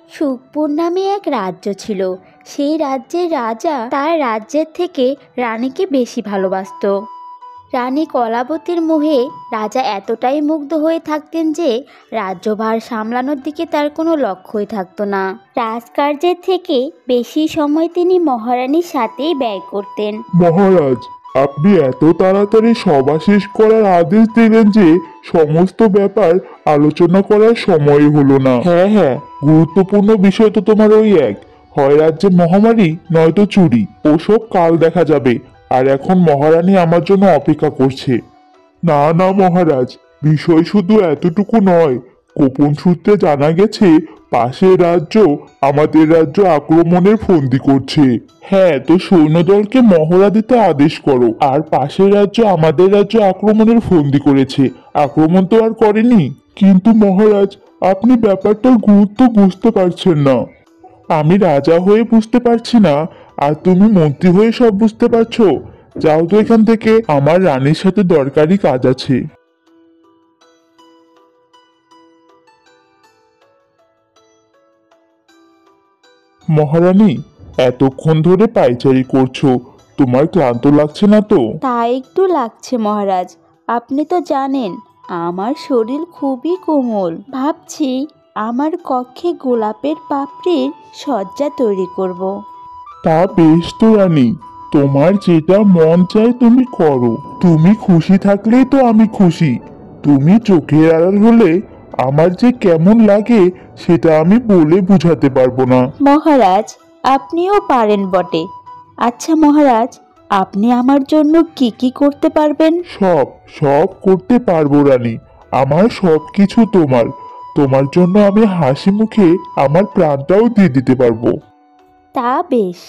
সুখপুর নামে এক রাজ্য ছিল। সেই রাজ্যের রাজা তার রাজ্যের থেকে রানীকে বেশি ভালোবাসতো। রানী কলাবতীর মোহে রাজা এতটাই মুগ্ধ হয়ে থাকতেন যে রাজ্যভার সামলানোর দিকে তার কোনো লক্ষ্যই থাকতো না। রাজকার্যের থেকে বেশি সময় তিনি মহারানীর সাথেই ব্যয় করতেন। মহারাজ, আপনি এত তাড়াতাড়ি সভা শেষ করার আদেশ দিলেন যে সমস্ত ব্যাপার আলোচনা করার সময় হলো না। হ্যাঁ হ্যাঁ, গুরুত্বপূর্ণ বিষয় তো তোমার ওই এক, হয় রাজ্যে মহামারী নয়তো চুরি। ওসব কাল দেখা যাবে। আর এখন মহারানী আমার জন্য অপেক্ষা করছে। না না মহারাজ, বিষয় শুধু এতটুকু নয়। গোপন সূত্রে জানা গেছে পাশের রাজ্য আমাদের রাজ্য আক্রমণের ফন্দি করছে। হ্যাঁ, তো সৈন্যদলকে মহড়া দিতে আদেশ করো। আর পাশের রাজ্য আমাদের রাজ্য আক্রমণের ফন্দি করেছে, আক্রমণ তো আর করেনি। কিন্তু মহারাজ, আপনি ব্যাপারটার গুরুত্ব বুঝতে পারছেন না। আমি রাজা হয়ে বুঝতে পারছি না, আর তুমি মন্ত্রী হয়ে সব বুঝতে পারছো? যাও তো এখান থেকে, আমার রানীর সাথে দরকারি কাজ আছে। মহারানী, এতক্ষণ ধরে পায়চারি করছো, তোমার ক্লান্ত লাগছে না তো? তা একটু লাগছে মহারাজ। আপনি তো জানেন আমার শরীর খুবই কোমল। ভাবছি আমার কক্ষে গোলাপের পাপড়ির সজ্জা তৈরি করব। তা বেশ তো রানী, তোমার যেটা মন চায় তুমি করো। তুমি খুশি থাকলেই তো আমি খুশি। তুমি চোখের আড়াল হলে আমার যে কেমন লাগে সেটা আমি বলে বুঝাতে পারবো না। মহারাজ, আপনিও পারেন বটে। আচ্ছা মহারাজ, আপনি আমার জন্য কি কি করতে পারবেন? সব সব করতে পারবো রানী। আমার সব কিছু তোমার। তোমার জন্য আমি হাসি মুখে আমার প্রাণটাও দিয়ে দিতে পারবো। তা বেশ।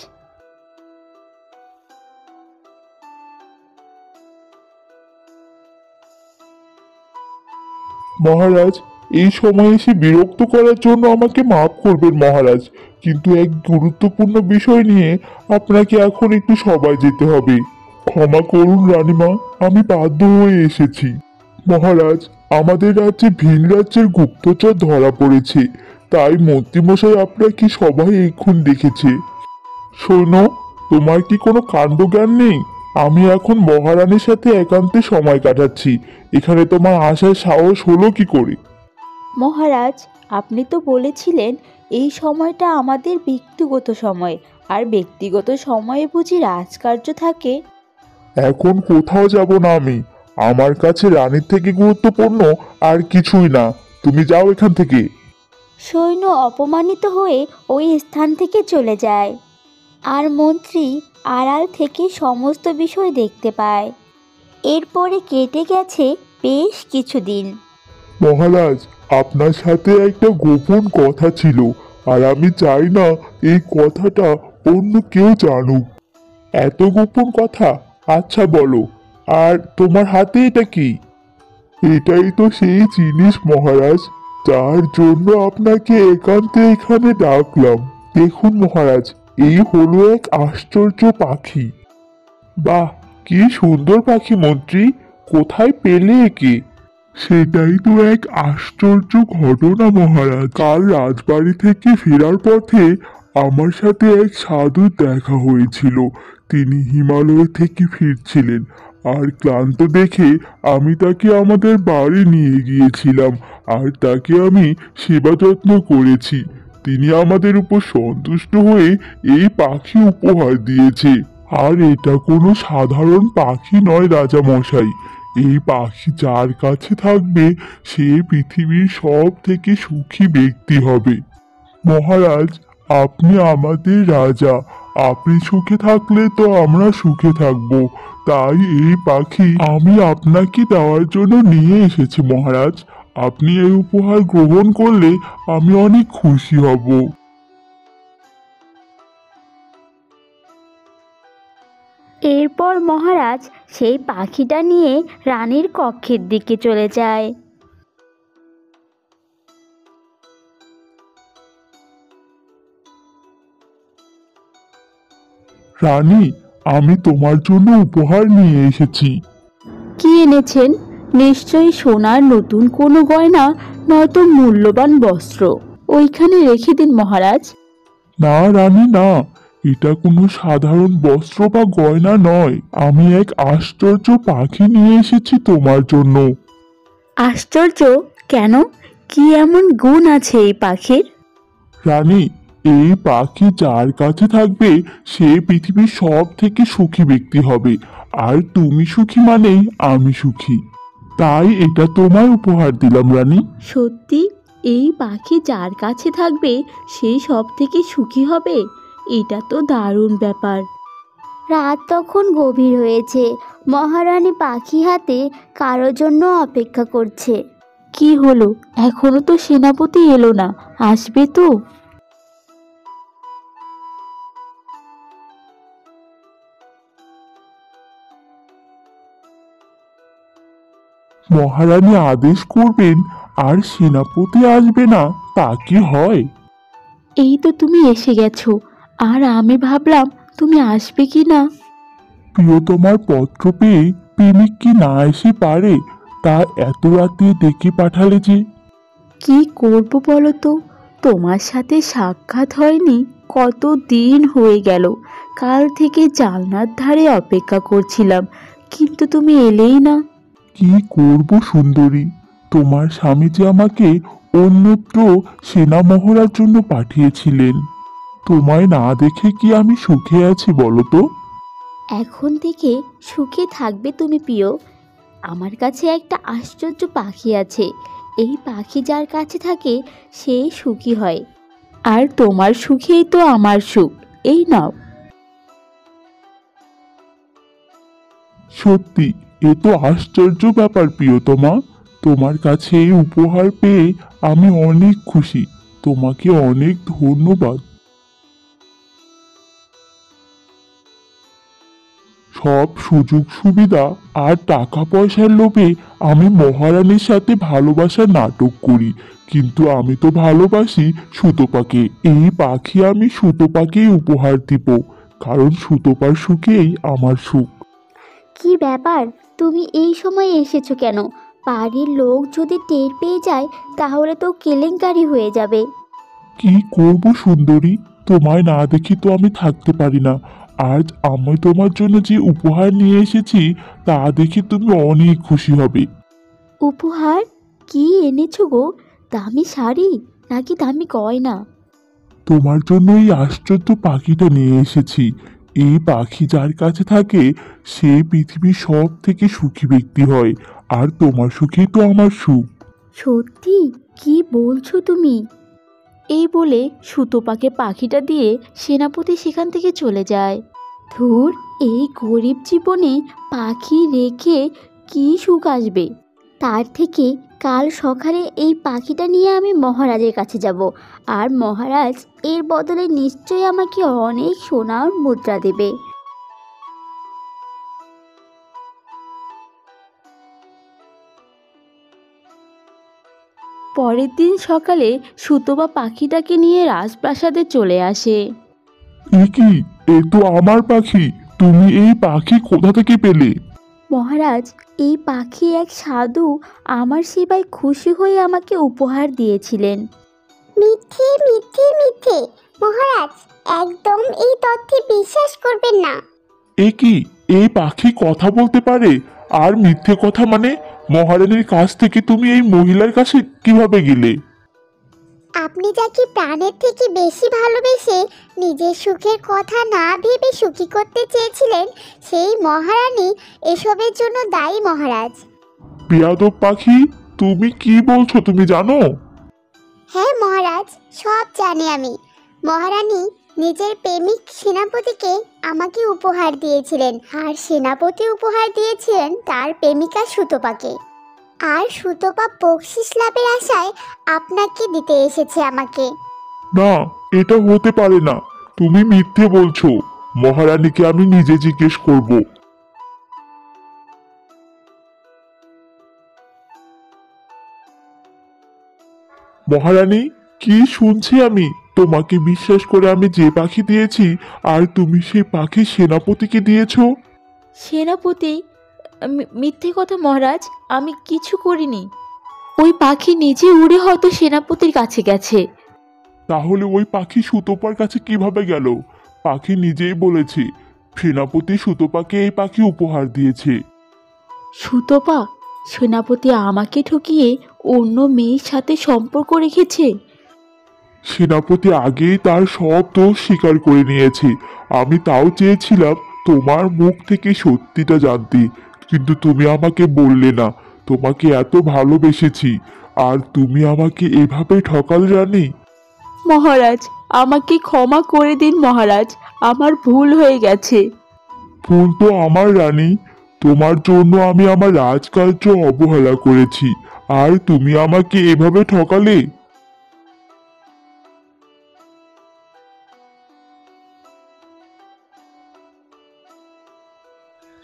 মহারাজ, এই সময় এসে বিরক্ত করার জন্য আমাকে মাফ করবেন মহারাজ, কিন্তু এক গুরুত্বপূর্ণ বিষয় নিয়ে আপনাকে এখন একটু সবাই যেতে হবে। ক্ষমা করুন রানীমা, আমি বাধ্য হয়ে এসেছি। মহারাজ, আমাদের রাজ্যে ভিন রাজ্যের গুপ্তচর ধরা পড়েছে, তাই মন্ত্রীমশাই আপনাকে সবাই এক্ষুন দেখেছে। শোনো, তোমার কি কোনো কাণ্ডজ্ঞান নেই? আমি এখন মহারানীর সাথে একান্তে সময় কাটাচ্ছি। এখানে তোমার আসার সাহস হলো কি করে? মহারাজ, আপনি তো বলেছিলেন এই সময়টা আমাদের ব্যক্তিগত সময়, আর ব্যক্তিগত সময়ে বুঝি রাজকার্য থাকে? এখন কোথাও যাব না আমি। আমার কাছে রানীর থেকে গুরুত্বপূর্ণ আর কিছুই না। তুমি যাও এখান থেকে। সৈন্য অপমানিত হয়ে ওই স্থান থেকে চলে যায়, আর মন্ত্রী আড়াল থেকে সমস্ত বিষয় দেখতে পায়। এরপরে কেটে গেছে বেশ কিছুদিন। মহারাজ, আপনার সাথে একটা গোপন কথা ছিল, আর আমি চাই না এই কথাটা অন্য কেউ জানুক। এত গোপন কথা? আচ্ছা বলো। আর তোমার হাতে এটা কি? এটাই তো সেই জিনিস মহারাজ, যার জন্য আপনাকে একান্তে এখানে ডাকলাম। দেখুন মহারাজ, এই হলো এক আশ্চর্য পাখি। বাহ, কি সুন্দর পাখি মন্ত্রী! কোথায় পেলে একে? সেটাই তো এক আশ্চর্য ঘটনা মহারাজ। কাল রাজবাড়ি থেকে ফেরার পথে আমার সাথে এক সাধুর দেখা হয়েছিল। তিনি হিমালয় থেকে ফিরছিলেন, আর ক্লান্ত দেখে আমি তাকে আমাদের বাড়ি নিয়ে গিয়েছিলাম, আর তাকে আমি সেবা যত্ন করেছি। তিনি আমাদের উপর সন্তুষ্ট হয়ে এই পাখি উপহার দিয়েছে। আর এটা কোনো সাধারণ পাখি নয় রাজা মশাই। এই পাখি যার কাছে থাকবে সে পৃথিবীর সব থেকে সুখী ব্যক্তি হবে। মহারাজ, আপনি আমাদের রাজা। আপনি সুখে থাকলে তো আমরা সুখে থাকব। তাই এই পাখি আমি আপনাকে দেওয়ার জন্য নিয়ে এসেছি মহারাজ। আপনি এই উপহার গ্রহণ করলে আমি অনেক খুশি হব। এরপর মহারাজ সেই পাখিটা নিয়ে রানীর কক্ষের দিকে চলে যায়। রানী, আমি তোমার জন্য উপহার নিয়ে এসেছি। কি এনেছেন? নিশ্চয়ই সোনার নতুন কোনো গয়না, নয়তো মূল্যবান বস্ত্র। ওইখানে রেখে দিন মহারাজ। না রানী না, এটা কোনো সাধারণ বস্ত্র বা গয়না নয়। আমি এক আশ্চর্য পাখি নিয়ে এসেছি তোমার জন্য। আশ্চর্য? কেন? কি এমন গুণ আছে এই পাখির? রানী, এই পাখি যার কাছে থাকবে সে পৃথিবীর সব থেকে সুখী ব্যক্তি হবে। আর তুমি সুখী মানেই আমি সুখী। তাই এটা তোমায় উপহার দিলাম রানী। সত্যি? এই পাখি যার কাছে থাকবে সেই সব থেকে সুখী হবে? এটা তো দারুণ ব্যাপার। রাত তখন গভীর হয়েছে। মহারানী পাখি হাতে কারোর জন্য অপেক্ষা করছে। কি হলো, এখনো তো সেনাপতি এলো না, আসবে তো? মহারানী আদেশ করবেন আর সেনাপতি আসবে না, তা কি হয়? এই তো তুমি এসে গেছো, আর আমি ভাবলাম তুমি আসবে কি না। প্রিয়তমার পত্র পেয়ে প্রেমিক কি না এসে পারে? তা এত রাতে ডেকে পাঠালে যে। কি করব বলো তো, তোমার সাথে সাক্ষাৎ হয়নি কত দিন হয়ে গেল। কাল থেকে জানলার ধারে অপেক্ষা করছিলাম, কিন্তু তুমি এলেই না। কি করব সুন্দরী, তোমার স্বামী যে আমাকে অন্যত্র সেনা মহড়ার জন্য পাঠিয়েছিলেন। তোমায় না দেখে কি আমি সুখে আছি বলো তো? এখন থেকে সুখে থাকবে তুমি প্রিয়। আমার কাছে একটা আশ্চর্য পাখি আছে। এই পাখি যার কাছে থাকে সেই সুখী হয়। আর তোমার সুখেই তো আমার সুখ। এই নাও। সত্যি, এ তো আশ্চর্য ব্যাপার প্রিয়তমা। তোমার কাছে এই উপহার পেয়ে আমি অনেক খুশি। তোমাকে অনেক ধন্যবাদ। সব সুযোগ সুবিধা আর টাকা পয়সার লোভে আমি মহারানীর সাথে ভালোবাসার নাটক করি, কিন্তু আমি তো ভালোবাসি সুতোপাকে। এই পাখি আমি সুতোপাকেই উপহার দিব, কারণ সুতোপার সুখেই আমার সুখ। কি ব্যাপার, তুমি এই সময় এসেছো কেন? বাড়ির লোক যদি টের পেয়ে যায় তাহলে তো কেলেঙ্কারি হয়ে যাবে। কি করব সুন্দরী, তোমায় না দেখি তো আমি থাকতে পারি না। আজ আমি তোমার জন্য যে উপহার নিয়ে এসেছি তা দেখে তুমি অনেক খুশি হবে। উপহার? কি এনেছো গো? দামি শাড়ি নাকি দামি গয়না? তোমার জন্য এই আশ্চর্য পাখিটা নিয়ে এসেছি। এই পাখি যার কাছে থাকে সে পৃথিবীর সব থেকে সুখী ব্যক্তি হয়। আর তোমার সুখেই তো আমার সুখ। সত্যি? কি বলছো তুমি? এই বলে সুতোপাকে পাখিটা দিয়ে সেনাপতি সেখান থেকে চলে যায়। ধুর, এই গরিব জীবনে পাখি রেখে কি সুখ আসবে? তার থেকে কাল সকালে এই পাখিটা নিয়ে আমি মহারাজের কাছে যাব, আর মহারাজ এর বদলে নিশ্চয়ই আমাকে অনেক সোনার মুদ্রা দেবে। পরের দিন সকালে সুতোপা পাখিটাকে নিয়ে রাজপ্রাসাদে চলে আসে। এ কি, এ তো আমার পাখি। তুমি এই পাখি কোথা থেকে পেলে? মহারাজ, এই পাখি এক সাধু আমার সেবায় খুশি হয়ে আমাকে উপহার দিয়েছিলেন। মিথ্যে মিথ্যে মিথ্যে! মহারাজ, একদম এই তথ্যে বিশ্বাস করবেন না। এ কি, এই পাখি কথা বলতে পারে? আর মিথ্যে কথা মানে? মহারানীর কাছ থেকে তুমি এই মহিলার কাছে কিভাবে গেলে? আপনি যাকে প্রাণের থেকে বেশি ভালোবেসে নিজের সুখের কথা না ভেবে সুখী করতে চেয়েছিলেন, সেই মহারানী এসবের জন্য দায়ী মহারাজ। বেয়াদব পাখি, তুমি কি বলছো তুমি জানো? হ্যাঁ মহারাজ, সব জানি আমি। মহারানী নিজের প্রেমিক সেনাপতিকে আমাকে উপহার দিয়েছিলেন, আর সেনাপতি উপহার দিয়েছিলেন তার প্রেমিকা সুতপাকে। আর সুতপা বকশিস লাভের আশায় আপনাকে দিতে এসেছে আমাকে। না, এটা হতে পারে না। তুমি মিথ্যে বলছো। মহারানীকে আমি নিজে জিজ্ঞেস করব। মহারানী, কি শুনছি আমি? তোমাকে বিশ্বাস করে আমি যে পাখি দিয়েছি, আর তুমি সেই পাখি সেনাপতিকে দিয়েছো? সেনাপতি? মিথ্যে কথা মহারাজ, আমি কিছু করিনি। ওই পাখি নিজে উড়ে হয়তো সেনাপতির কাছে গেছে। তাহলে ওই পাখি সুতোপার কাছে কিভাবে গেল? পাখি নিজেই বলেছে সেনাপতি সুতোপাকে এই পাখি উপহার দিয়েছে। সুতপা, সেনাপতি আমাকে ঠকিয়ে অন্য মেয়ের সাথে সম্পর্ক রেখেছে। সেনাপতি আগেই তার সব দোষ স্বীকার করে নিয়েছে। আমি তাও চেয়েছিলাম তোমার মুখ থেকে সত্যিটা জানতে, কিন্তু তুমি আমাকে বললে না। তোমাকে এত ভালোবেসেছি, আর তুমি আমাকে এভাবে ঠকালে রানী। মহারাজ, আমাকে ক্ষমা করে দিন মহারাজ, আমার ভুল হয়ে গেছে। ভুল তো আমার রানী। তোমার জন্য আমি আমার রাজকার্য অবহেলা করেছি, আর তুমি আমাকে এভাবে ঠকালে।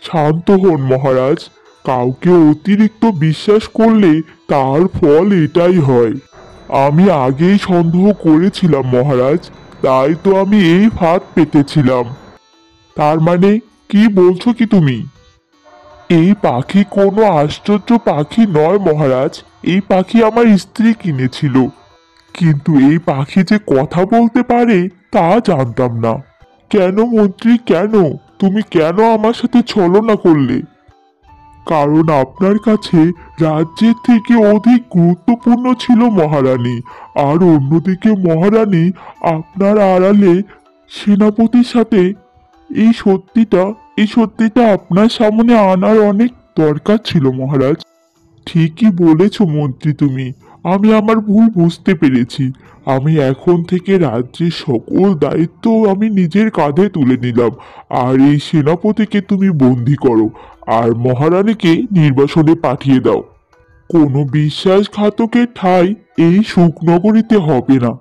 শান্ত হন মহারাজ। কাউকে অতিরিক্ত বিশ্বাস করলে তার ফল এটাই হয়। আমি আগেই সন্দেহ করেছিলাম মহারাজ, তাই তো আমি এই ফাঁদ পেতেছিলাম। তার মানে কি বলছো কি তুমি? এই পাখি কোনো আশ্চর্য পাখি নয় মহারাজ। এই পাখি আমার স্ত্রী কিনেছিল, কিন্তু এই পাখি যে কথা বলতে পারে তা জানতাম না। কেন মন্ত্রী, কেন? তুমি কেন আমার সাথে ছলনা করলে? কারণ আপনার কাছে রাজ্যের থেকে অধিক গুরুত্বপূর্ণ ছিল মহারানী। আর অন্যদিকে মহারানী আপনার আড়ালে সেনাপতির সাথে এই সত্যিটা এই সত্যিটা আপনার সামনে আনার অনেক দরকার ছিল মহারাজ। ঠিকই বলেছ মন্ত্রী তুমি। আমি আমার ভুল বুঝতে পেরেছি। আমি এখন থেকে রাজ্যের সকল দায়িত্ব আমি নিজের কাঁধে তুলে নিলাম। আর এই সেনাপতিকে তুমি বন্দি করো, আর মহারানীকে নির্বাসনে পাঠিয়ে দাও। কোনো বিশ্বাসঘাতকের ঠাঁই এই সুখনগরীতে হবে না।